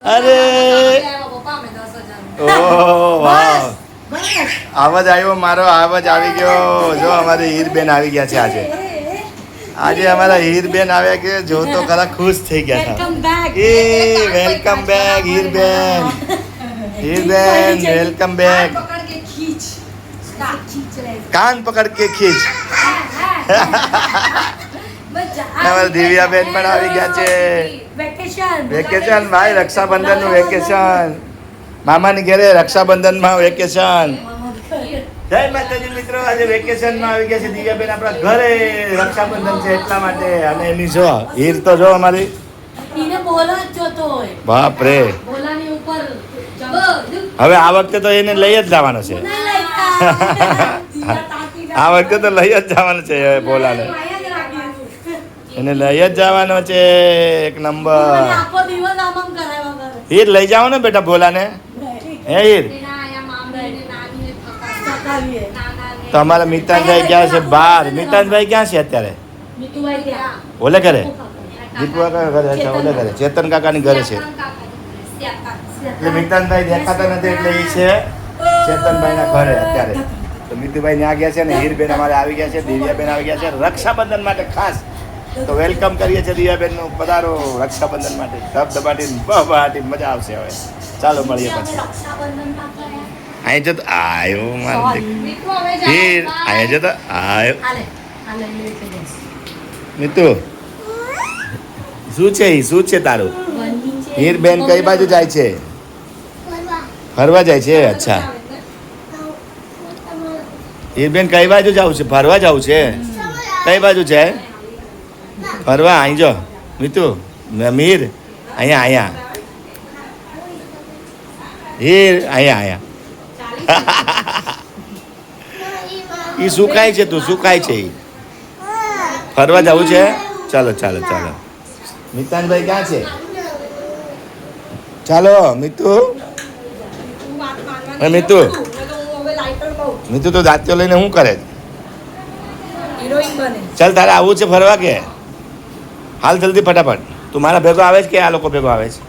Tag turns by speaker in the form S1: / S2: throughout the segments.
S1: અરે ઓહ વાહ, આવાજ આવ્યો મારો, આવાજ આવી ગયો. જો અમારી હીરબેન આવી ગયા છે આજે. આજે અમારા હીરબેન આવ્યા કે જો તો ખરા ખુશ થઈ ગયા હતા. એ welcome back Hirben. Hirben welcome back. કાન પકડ કે ખીચ. અમારા દિવ્યાબેન પણ આવી ગયા છે. વેકેશન ભાઈ, રક્ષાબંધન નું વેકેશન. મામાની ઘરે રક્ષાબંધનમાં વેકેશન. જય માતાજી મિત્રો, આજે વેકેશનમાં આવી ગયા છે દિવ્યાબેન આપણા ઘરે. રક્ષાબંધન છે એટલા માટે. અને એની જો હીર તો જો અમારી બાપ રે. હવે આ વખતે તો એને લઈ જ જવાનો છે. આ વખતે તો લઈ જ જવાનો છે ભોલાને. એને લઈ જ જવાનો છે એક નંબર. હીર લઈ જાઓ ને બેટા ભોલાને. હે હીર, તો અમારા મિતાનભાઈ ગયા છે બહાર. મિતાનભાઈ ક્યાં છે અત્યારે? ઓલે ઘરે, દીપુ કાકા ઘરે. અચ્છા, ઓલે ઘરે, ચેતન કાકાની ઘરે છે. એટલે મિતાનભાઈ દેખાતા નથી એટલે એ છે ચેતનભાઈના ઘરે અત્યારે. તો મિતુભાઈ ત્યાં ગયા છે ને હીરબેન અમારે આવી ગયા છે, દિવ્યાબેન આવી ગયા છે રક્ષાબંધન માટે ખાસ. તો વેલકમ કરીએ છીએ દિવ્યાબેનનું. પધારો રક્ષાબંધન માટે. ધબધબાટી બહાટી મજા આવશે. હવે ચાલો મળીએ પછી. અહીં જતો આવ્યો મારો હીર. અહીં જતો આવ્યો મિતુ. શું છે શું છે તારું? હીરબેન કઈ બાજુ જાય છે? ફરવા જાય છે. અચ્છા, હીરબેન કઈ બાજુ જવું છે? ફરવા જવું છે. કઈ બાજુ છે ફરવા? અહીં જો મિતુ, મીર અહીંયા અહીંયા. હીર અહીંયા અહીંયા. ઈ સુકાય છે, તું સુકાય છે. ઈ ફરવા જવું છે. ચાલો ચાલો ચાલો. મિતાનભાઈ ક્યાં છે? ચાલો મિતુ. મિતુ, મિતુ તો દાંતીઓ લઈને શું કરે? ચાલ તારે આવું છે ફરવા કે? હાલ જલ્દી ફટાફટ. તું મારા ભેગો આવે છે કે આ લોકો ભેગો આવે છે?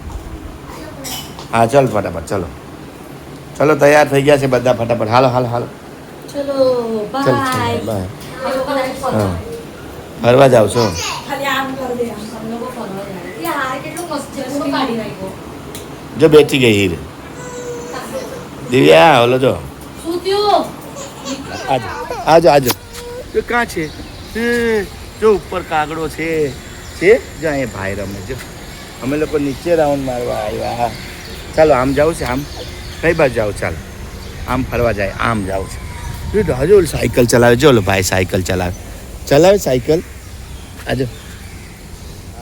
S1: હા ચાલ ફટાફટ. ચલો ચલો, તૈયાર થઈ ગયા છે બધા. ફટાફટ હાલો હાલો હાલો. ચલો બાય. હા, ફરવા જાવ છો? જો બેઠી ગઈ હીર. દિવ્યા ઓલો જો. આજો આજો આજો. જો ક્યાં છે? જો ઉપર કાગડો છે. જો અહીંયા ભાઈ રમે. જો અમે લોકો નીચે રાઉન્ડ મારવા આવ્યા. ચાલો આમ જાવ છે. આમ કઈ બાજુ જાવ? ચાલો આમ ફરવા જાય. આમ જાવ છે. હજુ સાયકલ ચલાવે. જો ઓલો ભાઈ સાયકલ ચલાવે સાયકલ. આજો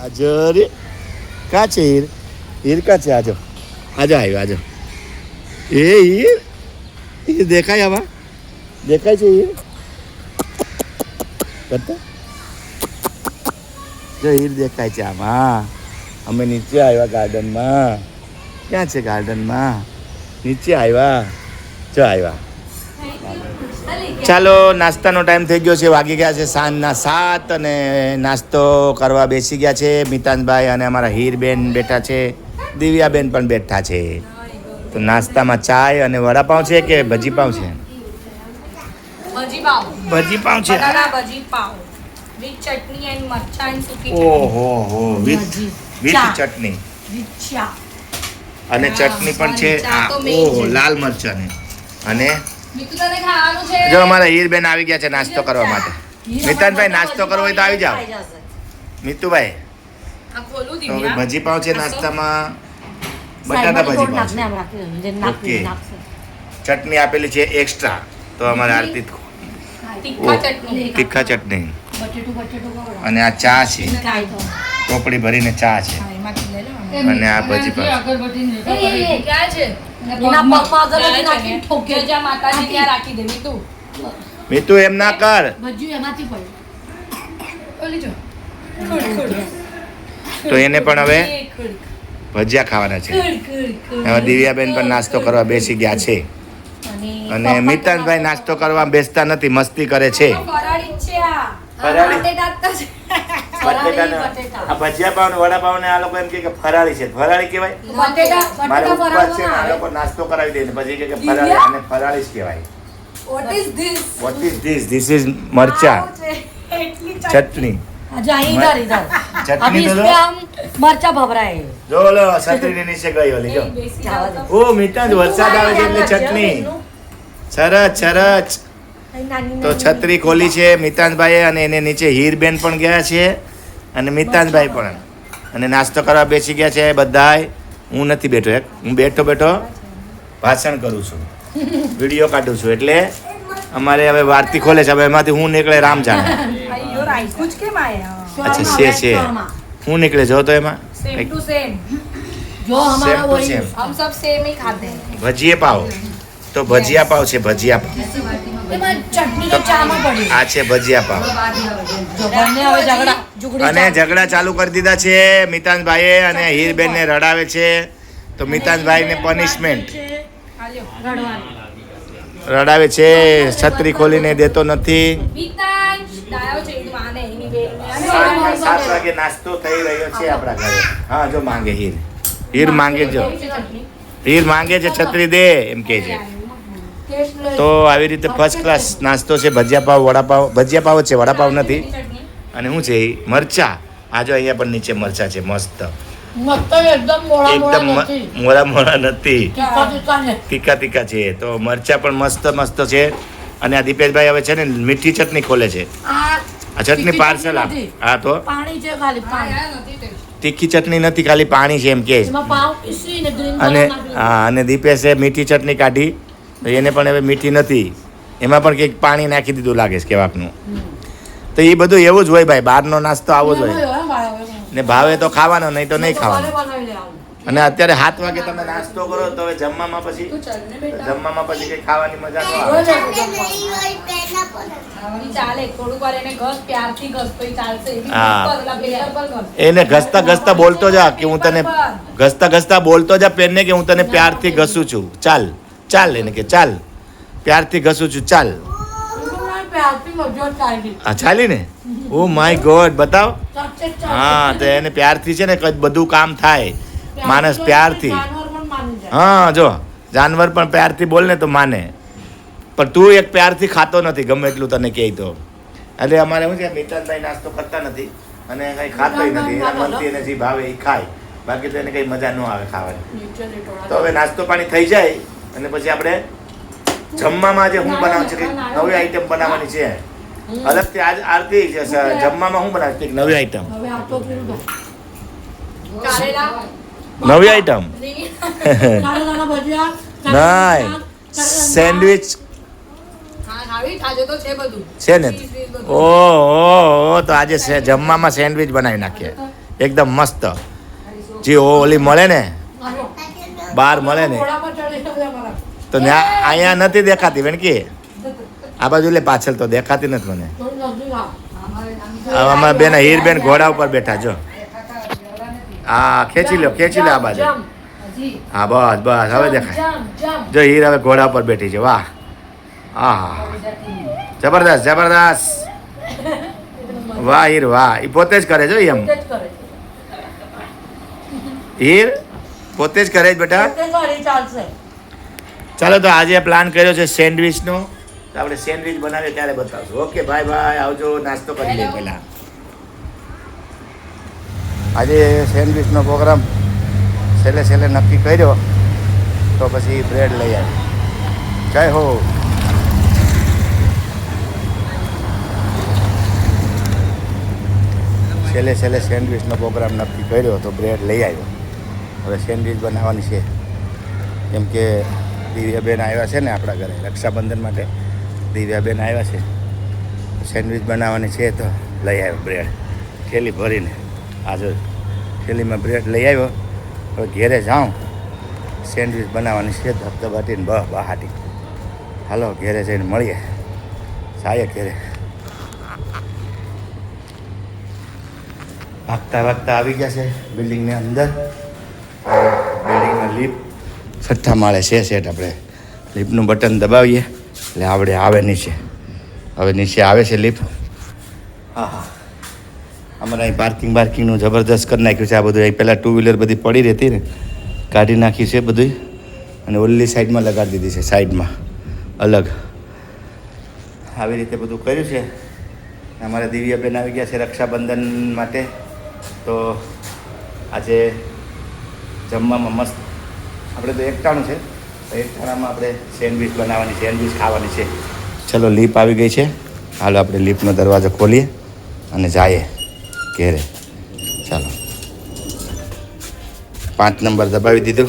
S1: આજો રે. ક્યાં છે હીર? હીર ક્યાં છે? આજો આજો આવ્યો. આજો. એ હીર, હીર દેખાય? આમાં દેખાય છે હીર? કરતા જો હીર દેખાય છે આમાં. અમે નીચે આવ્યા ગાર્ડનમાં. ક્યાં છે ગાર્ડનમાં? નીચે આવ્યા. જો આવ્યા. ચાલો, નાસ્તાનો ટાઈમ થઈ ગયો છે. વાગી ગયા છે સાંજના 7 અને નાસ્તો કરવા બેસી ગયા છે મિતાનભાઈ. અને અમારા હીરબેન બેઠા છે, દિવ્યાબેન પણ બેઠા છે. તો નાસ્તામાં ચાય અને વડાપાઉં છે કે ભજી પાઉં છે? ભજી પાઉં છે. ઓહો હો, વિથ ચટણી અને ચટણી પણ છે. ઓહો, લાલ મરચાની. અને જો અમારા હીરબેન આવી ગયા છે નાસ્તો કરવા માટે. મિતાનભાઈ નાસ્તો કરવો હોય તો આવી જાઓ. મિતુભાઈ ભજી પાઉં છે નાસ્તામાં. બટાટા ભજી પાઉં છે. ઓકે, ચટણી આપેલી છે એક્સ્ટ્રા. તો અમારે આરતી તીખા ચટણી અને આ ચા છે. ટોપડી ભરીને ચા છે. અને આ ભજી પાઉં. મિતુ એમ ના કર. તો એને પણ હવે ભજીયા ખાવાના છે. હવે દિવ્યાબેન પણ નાસ્તો કરવા બેસી ગયા છે. અને મિતાનભાઈ નાસ્તો કરવા બેસતા નથી, મસ્તી કરે છે. બટેટા આ ભજીયા પાવ ને વડાપાવ ને આ લોકો એમ કે ફરાળી છે. ફરાળી કહેવાય? મારે ઉપવાસ છે આ લોકો નાસ્તો કરાવી દે ને પછી કે ફરાળી, અને ફરાળી જ કહેવાય.
S2: What is this?
S1: What is this? This is મરચા ચટણી. ચટણી તો
S2: મરચા ભભરાય.
S1: જો લો છત્રીની નીચે ગઈ ઓલી જો. ઓ મીઠા વરસાદ આવે છે એટલે ચટણી. સરસ સરસ. તો છત્રી ખોલી છે મિતાંશભાઈએ, અને એને નીચે હીરબેન પણ ગયા છે અને મિતાંશભાઈ પણ, અને નાસ્તો કરવા બેસી ગયા છે બધાય. હું નથી બેઠો, હું બેઠો ભાષણ કરું છું, વિડીયો કાઢું છું, એટલે અમારે હવે વાર્તી ખોલે છે. હવે એમાંથી હું નીકળે રામ જાણે. અચ્છા છે હું નીકળે જો તો એમાં ભજીયા પાવ. તો ભજીયા પાવ છે, ભજીયા પાવ આ છે ભજીયા પાવ. અને ઝઘડા ચાલુ કરી દીધા છે મિતાંશભાઈએ, અને હીરબેન ને રડાવે છે. તો મિતાંશભાઈ ને પનિશમેન્ટ રડાવે છે, છત્રી ખોલીને દેતો નથી. 7 વાગે નાસ્તો થઈ રહ્યો છે આપણા ઘરે. હા જો માંગે હીર માંગે, જો હીર માંગે છે છત્રી દે એમ કે છે. તો આવી રીતે ફર્સ્ટ ક્લાસ નાસ્તો છે. ભજીયા પાવ, વડાપાવ. ભજીયા પાવ છે, વડાપાવ નથી. અને શું છે મરચા. આ જો અહીંયા પણ નીચે મરચા છે મસ્ત, એકદમ મોળા નથી, તીખા તીખા છે. તો મરચા પણ મસ્ત મસ્ત છે. અને આ દીપેશભાઈ હવે છે ને મીઠી ચટણી ખોલે છે. આ ચટણી પાર્સલ આપ. હા તો તીખી ચટણી નથી, ખાલી પાણી છે એમ કે. અને હા, અને દીપેશે મીઠી ચટણી કાઢી, એને પણ હવે મીઠી નથી, એમાં પણ કંઈક પાણી નાખી દીધું લાગે છે કેવાકનું. તો એ બધું એવું જ હોય ભાઈ, બહારનો નાસ્તો આવો જ હોય. ને ભાવે તો ખાવાનો, નહીં તો નહીં ખાવાનો. અને અત્યારે 7 વાગે તમે નાસ્તો કરો તો હવે જમવામાં પછી કઈ ખાવાની મજા ન આવે. એને ઘસતા બોલતો જા કે હું તને ઘસતા બોલતો જા પેનને કે હું તને પ્યારથી ઘસું છું. ચાલ એને કે ચાલ પ્યારથી ઘસું છું, ચાલ. હા ચાલી ને. ઓ માય ગોડ, બતાવ. હા તો એને પ્યારથી છે ને બધું કામ થાય, માણસ પ્યારથી. હા જો જાનવર પણ પ્યારથી બોલ ને તો માને, પણ તું એક પ્યારથી ખાતો નથી ગમે એટલું તને કહે તો. એટલે અમારે શું છે, મિતાંશભાઈ નાસ્તો કરતા નથી અને કંઈ ખાતોય નથી. એના મનથી એને જે ભાવે એ ખાય, બાકી તો એને કંઈ મજા ન આવે ખાવાની. તો હવે નાસ્તો પાણી થઈ જાય અને પછી આપણે જમવામાં આજે હું બનાવું છું, કંઈક નવી આઈટમ બનાવવાની છે અલગથી. આજ આરતી જમવામાં હું બનાવું કંઈક નવી આઈટમ. નવી આઈટમ નહીં, સેન્ડવિચ છે ને. ઓહો, તો આજે જમવામાં સેન્ડવિચ બનાવી નાખીએ એકદમ મસ્ત. જે ઓલી મળે ને બહાર મળે ને, તો અહીંયા નથી દેખાતી વેણકી. આ બાજુ લે પાછળ, તો દેખાતી નથી મને. અમારા બેન હીરબેન ઘોડા ઉપર બેઠા જો. હા ખેંચી લો આ બાજુ. હા બસ હવે દેખાય. જો હીર હવે ઘોડા ઉપર બેઠી છે. વાહ, હા જબરદસ્ત. વાહ હીર વાહ. એ પોતે જ કરે જો એમ. હીર પોતે જ કરે જ બેટા. ચાલો તો આજે પ્લાન કર્યો છે સેન્ડવિચનો, તો આપણે સેન્ડવિચ બનાવીએ ત્યારે બતાવશું. ઓકે બાય, આવજો. નાસ્તો કરી લઈએ પહેલાં. આજે સેન્ડવિચનો પ્રોગ્રામ છેલ્લે નક્કી કર્યો, તો પછી બ્રેડ લઈ આવી. જય હો. છેલ્લે સેન્ડવિચનો પ્રોગ્રામ નક્કી કર્યો તો બ્રેડ લઈ આવ્યો. હવે સેન્ડવિચ બનાવવાની છે, કેમ કે દિવ્યાબેન આવ્યા છે ને આપણા ઘરે રક્ષાબંધન માટે. દિવ્યાબેન આવ્યા છે, સેન્ડવિચ બનાવવાની છે, તો લઈ આવ્યો બ્રેડ થેલી ભરીને. આજે થેલીમાં બ્રેડ લઈ આવ્યો. હવે ઘેરે જાઉં, સેન્ડવિચ બનાવવાની છે ધબધબાટીને બહાટી. હાલો ઘેરે જઈને મળીએ. જાય ઘેરે. ભાગતા આવી ગયા છે બિલ્ડિંગની અંદર. બિલ્ડિંગમાં લિફ્ટ 6ઠ્ઠા માળે છે સેટ. આપણે લિફ્ટનું બટન દબાવીએ એટલે આવે નીચે. હવે નીચે આવે છે લિફ્ટ. હા અમારે અહીં પાર્કિંગનું જબરદસ્ત કરી નાખ્યું છે આ બધું. અહીં પહેલાં ટુ વ્હીલર બધી પડી રહેતી ને, કાઢી નાખી છે બધું અને ઓલી સાઈડમાં લગાડી દીધી છે, સાઈડમાં અલગ. આવી રીતે બધું કર્યું છે. અમારા દિવ્યાબેન આવી ગયા છે રક્ષાબંધન માટે. તો આજે જમવામાં મસ્ત આપણે તો એકટાણું છે, તો એકટાણામાં આપણે સેન્ડવિચ બનાવવાની, સેન્ડવિચ ખાવાની છે. ચલો લીપ આવી ગઈ છે, હાલો આપણે લીપનો દરવાજો ખોલીએ અને જઈએ ઘેરે. ચાલો 5 નંબર દબાવી દીધું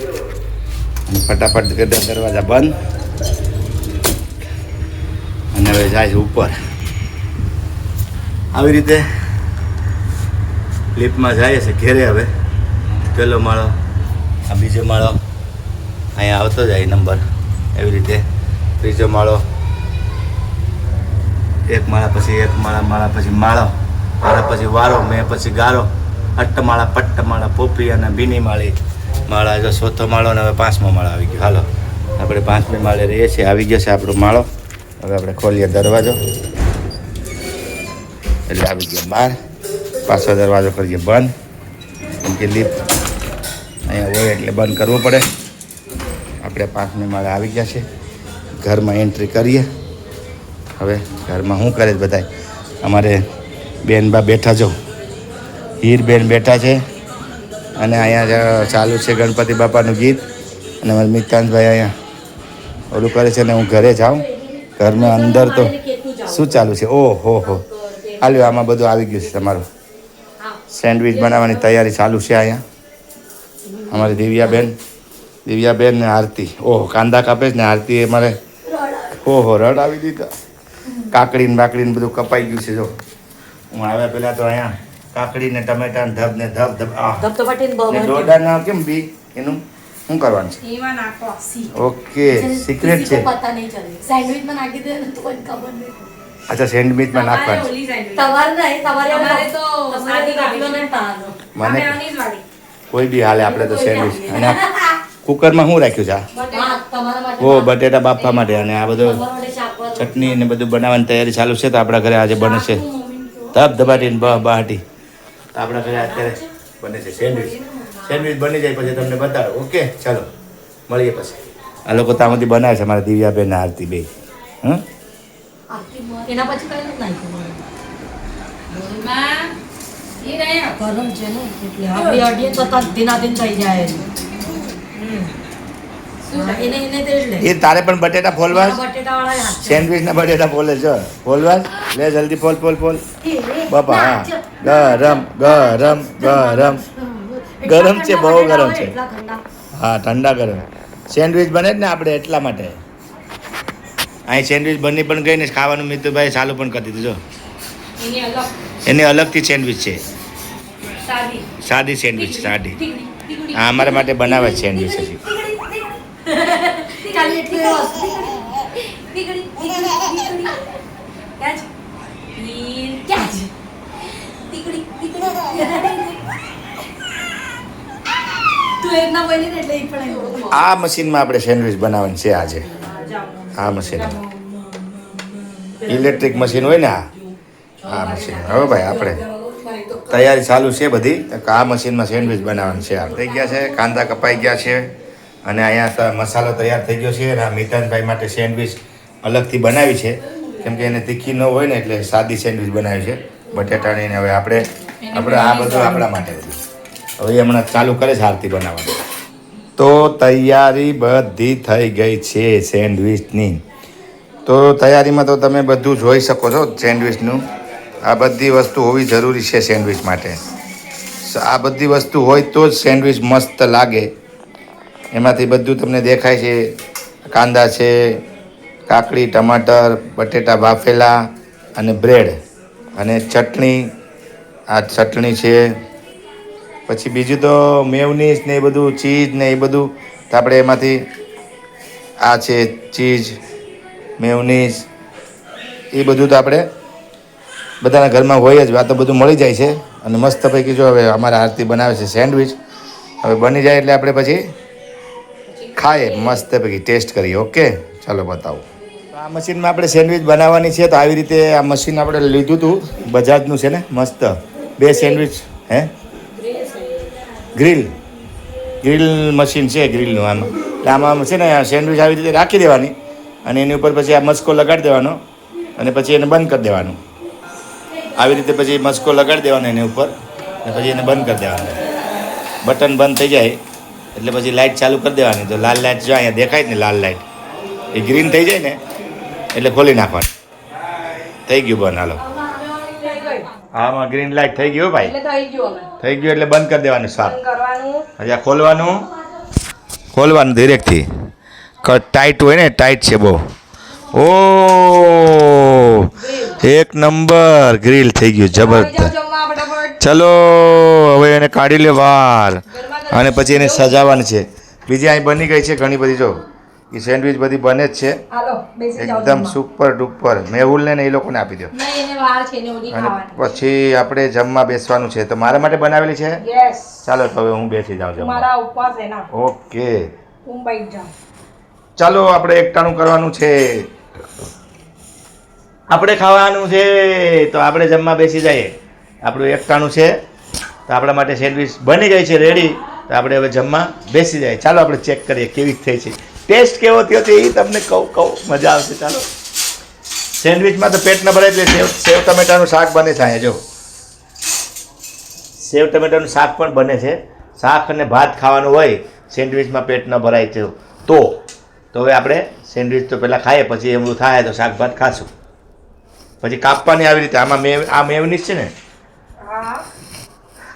S1: અને ફટાફટ દરવાજા બંધ અને હવે જાય છે ઉપર. આવી રીતે લિફ્ટમાં જાય છે ઘેરે. હવે પહેલો માળો, આ બીજો માળો, અહીંયા આવતો જાય નંબર. એવી રીતે ત્રીજો માળો, એક માળા પછી એક માળા પછી માળો, માળા પછી વારો, મેં પછી ગારો, અટ્ટમાળા, પટ્ટમાળા, પોપી અને બીની માળી માળા. જો 4થો માળો ને હવે 5મો માળો આવી ગયો. હાલો આપણે 5મી માળે રહીએ છીએ. આવી ગયો છે આપણો માળો. હવે આપણે ખોલીએ દરવાજો એટલે આવી ગયો બહાર. પાછો દરવાજો કરીએ બંધ, કેમ કે લિફ્ટ અહીંયા હોય એટલે બંધ કરવો પડે. આપણે 5મી માળે આવી ગયા છે. ઘરમાં એન્ટ્રી કરીએ. હવે ઘરમાં શું કરે બધા અમારે બેનબા બેઠા જો, હીરબેન બેઠા છે અને અહીંયા ચાલુ છે ગણપતિ બાપાનું ગીત. અને અમારે મિતાંશભાઈ અહીંયા ઓલું કરે છે ને હું ઘરે જાઉં. ઘરમાં અંદર તો શું ચાલુ છે? ઓહો હો, હાલ્યો આમાં બધું આવી ગયું છે. તમારું સેન્ડવિચ બનાવવાની તૈયારી ચાલુ છે અહીંયા. અમારી દિવ્યાબેન ને આરતી, ઓહો કાંદા કાપે છે ને આરતી. અમારે ઓહો રડ આવી દીધા. કાકડીને બાકડીને બધું કપાઈ ગયું છે. જો હું આવ્યા પહેલાં તો અહીંયા કાકડી ને ટમેટા ને ધબ ને ધબ ડોડાના કેમ બી એનું શું કરવાનું છે? ઓકે સિક્રેટ છે. અચ્છા સેન્ડવિચમાં નાખવાનું. મને કોઈ બી હાલે આપણે તો સેન્ડવિચ. અને કુકરમાં શું રાખ્યું છે? ઓ બટેટા બાફવા માટે. અને આ બધું ચટણી ને બધું બનાવવાની તૈયારી ચાલુ છે. તો આપણા ઘરે આજે બને છે ધબ ધબાટી ને બહાટી. આપણા ઘરે અત્યારે બને છે સેન્ડવિચ. સેન્ડવિચ બની જાય પછી તમને બતાડો. ઓકે ચાલો મળીએ પછી. આ લોકો ત્યાંથી બનાવે છે અમારા દિવ્યાબેન આરતી બે.
S2: એના પછી કઈ નથી નાખ્યું. ગરમ છે ને એટલે આપણી અડીએ તો દિનાદિન થઈ જાય.
S1: એ તારે પણ બટેટા ફોલવા, સેન્ડવિચ ના બટેટા ફોલે છે. ફોલવા લે જલ્દી, ફોલ ફોલ ફોલ બાપા. હા ગરમ ગરમ ગરમ ગરમ છે, બહુ ગરમ છે. હા ઠંડા ગરમ સેન્ડવિચ બને જ ને આપણે એટલા માટે. અહીં સેન્ડવિચ બની પણ ગઈ ને ખાવાનું મિત્રભાઈ ચાલુ પણ કરી દીધું. જો એની અલગથી સેન્ડવિચ છે, સાદી સેન્ડવિચ, સાદી. હા અમારા માટે બનાવે છે સેન્ડવિચ. હજી આ મશીનમાં આપણે સેન્ડવિચ બનાવવાની છે આજે. આ મશીન ઇલેક્ટ્રિક મશીન હોય ને, આ મશીન. હવે ભાઈ આપણે તૈયારી ચાલુ છે બધી. આ મશીનમાં સેન્ડવિચ બનાવવાનું છે. આ થઈ ગયા છે, કાંદા કપાઈ ગયા છે અને અહીંયા મસાલો તૈયાર થઈ ગયો છે. અને આ મિતાનભાઈ માટે સેન્ડવિચ અલગથી બનાવી છે, કેમ કે એને તીખી ન હોય ને એટલે સાદી સેન્ડવિચ બનાવી છે બટેટાની. ને હવે આપણે આ બધું આપણા માટે બધું હવે હમણાં ચાલુ કરે છે આરતી બનાવવાનું. તો તૈયારી બધી થઈ ગઈ છે સેન્ડવિચની. તો તૈયારીમાં તો તમે બધું જોઈ શકો છો સેન્ડવિચનું. આ બધી વસ્તુ હોવી જરૂરી છે સેન્ડવિચ માટે. આ બધી વસ્તુ હોય તો જ સેન્ડવિચ મસ્ત લાગે. એમાંથી બધું તમને દેખાય છે. કાંદા છે, કાકડી, ટમાટર, બટેટા બાફેલા અને બ્રેડ અને ચટણી. આ ચટણી છે. પછી બીજું તો મેયોનીઝ ને એ બધું, ચીઝ ને એ બધું. તો આપણે એમાંથી આ છે ચીઝ, મેયોનીઝ, એ બધું તો આપણે બધાના ઘરમાં હોય જ. આ તો બધું મળી જાય છે. અને મસ્ત પૈકી જો હવે અમારા આરતી બનાવે છે સેન્ડવિચ. હવે બની જાય એટલે આપણે પછી ખાઈએ, મસ્ત પૈકી ટેસ્ટ કરીએ. ઓકે ચાલો બતાવો. આ મશીનમાં આપણે સેન્ડવિચ બનાવવાની છે. તો આવી રીતે આ મશીન આપણે લીધું હતું, બજાજનું છે ને મસ્ત. બે સેન્ડવિચ હે ગ્રીલ ગ્રીલ મશીન છે ગ્રીલનું આમાં એટલે આમાં છે ને સેન્ડવિચ આવી રીતે રાખી દેવાની અને એની ઉપર પછી આ મસ્કો લગાડી દેવાનો અને પછી એને બંધ કરી દેવાનું આવી રીતે પછી મસ્કો લગાડી દેવાનો એની ઉપર અને પછી એને બંધ કરી દેવાનું બટન બંધ થઈ જાય એટલે પછી લાઇટ ચાલુ કરી દેવાની તો લાલ લાઇટ જો અહીંયા દેખાય જ ને લાલ લાઇટ એ ગ્રીન થઈ જાય ને એટલે ખોલી નાખવાની થઈ ગયું બંધ હાલો આમાં ગ્રીન લાઇટ થઈ ગયું ભાઈ થઈ ગયું એટલે બંધ કરી દેવાનું સાફ હજી આ ખોલવાનું ધીરેકથી ટાઈટ હોય ને ટાઈટ છે બહુ ઓ એક નંબર ગ્રીલ થઈ ગયું જબરદસ્ત ચલો હવે એને કાઢી લે બહાર અને પછી એને સજાવવાની છે બીજી અહીં બની ગઈ છે ઘણી બધી જો એ સેન્ડવિચ બધી બને જ છે એકદમ સુપર ડુપર મેહુલને ને એ લોકોને આપી દો અને પછી આપણે જમવા બેસવાનું છે તો મારા માટે બનાવેલી છે ચાલો તો હવે હું બેસી જાઉં જમવા ઓકે ચાલો આપણે એકટાણું કરવાનું છે આપણે ખાવાનું છે તો આપણે જમવા બેસી જઈએ આપણું એકટાણું છે તો આપણા માટે સેન્ડવિચ બની ગઈ છે રેડી તો આપણે હવે જમવા બેસી જાય ચાલો આપણે ચેક કરીએ કેવી થઈ છે ટેસ્ટ કેવો થયો છે એ તમને કહું મજા આવશે ચાલો સેન્ડવિચમાં તો પેટ ન ભરાય એટલે સેવ ટમેટાનું શાક બને છે અહીંયા જો સેવ ટમેટાનું શાક પણ બને છે શાક અને ભાત ખાવાનું હોય સેન્ડવિચમાં પેટ ન ભરાય છે તો હવે આપણે સેન્ડવિચ તો પહેલાં ખાઈએ પછી એમનું થાય તો શાક ભાત ખાશું પછી કાપવાની આવી રીતે આમાં આ મેવનીસ છે ને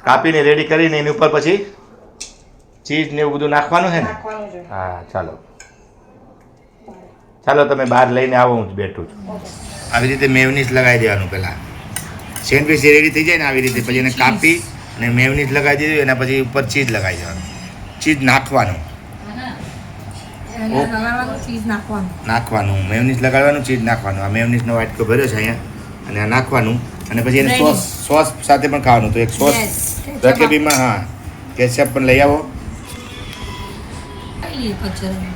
S1: કાપીને રેડી કરીને એની ઉપર પછી ચીઝ ને એવું બધું નાખવાનું છે ને હા ચાલો તમે બહાર લઈને આવો હું જ બેઠું છું આવી રીતે મેવનીસ લગાવી દેવાનું પહેલાં સેન્ડવિચ રેડી થઈ જાય ને આવી રીતે પછી એને કાપી અને મેવનીસ લગાવી દીધું એના પછી ઉપર ચીઝ લગાવી દેવાનું ચીઝ નાખવાનું મેવનીસ લગાડવાનું ચીઝ નાખવાનું આ મેવનીસનો વાટકો ભર્યો છે અહીંયા અને આ નાખવાનું અને પછી એને સોસ સાથે પણ ખાવાનું તો એક સોસ રકેબીમાં હા કેચઅપ પણ લઈ આવો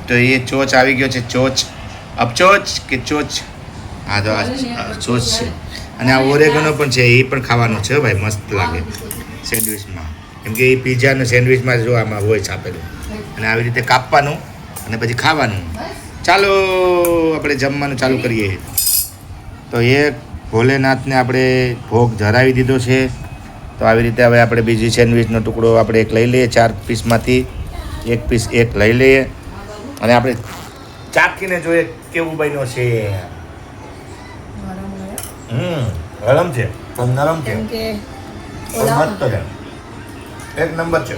S1: તો એ ચોચ આવી ગયો છે ચોચ અપચોચ કે ચોચ હા તો આ ચોચ છે અને આ ઓરેગનો પણ છે એ પણ ખાવાનો છે ભાઈ મસ્ત લાગે સેન્ડવિચમાં કેમ કે એ પિઝાનો સેન્ડવિચમાં જો આમાં હોય છાપેલું અને આવી રીતે કાપવાનું અને પછી ખાવાનું ચાલો આપણે જમવાનું ચાલુ કરીએ તો એ ભોલેનાથને આપણે ભોગ ધરાવી દીધો છે તો આવી રીતે હવે આપણે બીજી સેન્ડવિચનો ટુકડો આપણે એક લઈ લઈએ 4 પીસમાંથી એક પીસ એક લઈ લઈએ અને આપણે ચાખીને જોઈએ કેવું બન્યો છે ગરમ છે પણ નરમ છે મસ્ત છે એક નંબર છે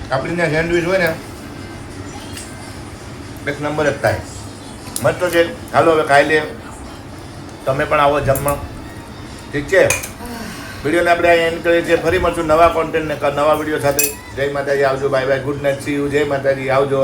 S1: આપણી ત્યાં સેન્ડવિચ હોય ને એક નંબર જ થાય મસ્ત છે હાલો હવે ખાઈ લઈએ તમે પણ આવો જમવા ઠીક છે વિડીયોને આપણે અહીં એન્ડ કરીએ છીએ ફરી મળશું નવા કોન્ટેન્ટને નવા વિડીયો સાથે જય માતાજી આવજો bye bye good night C you જય માતાજી આવજો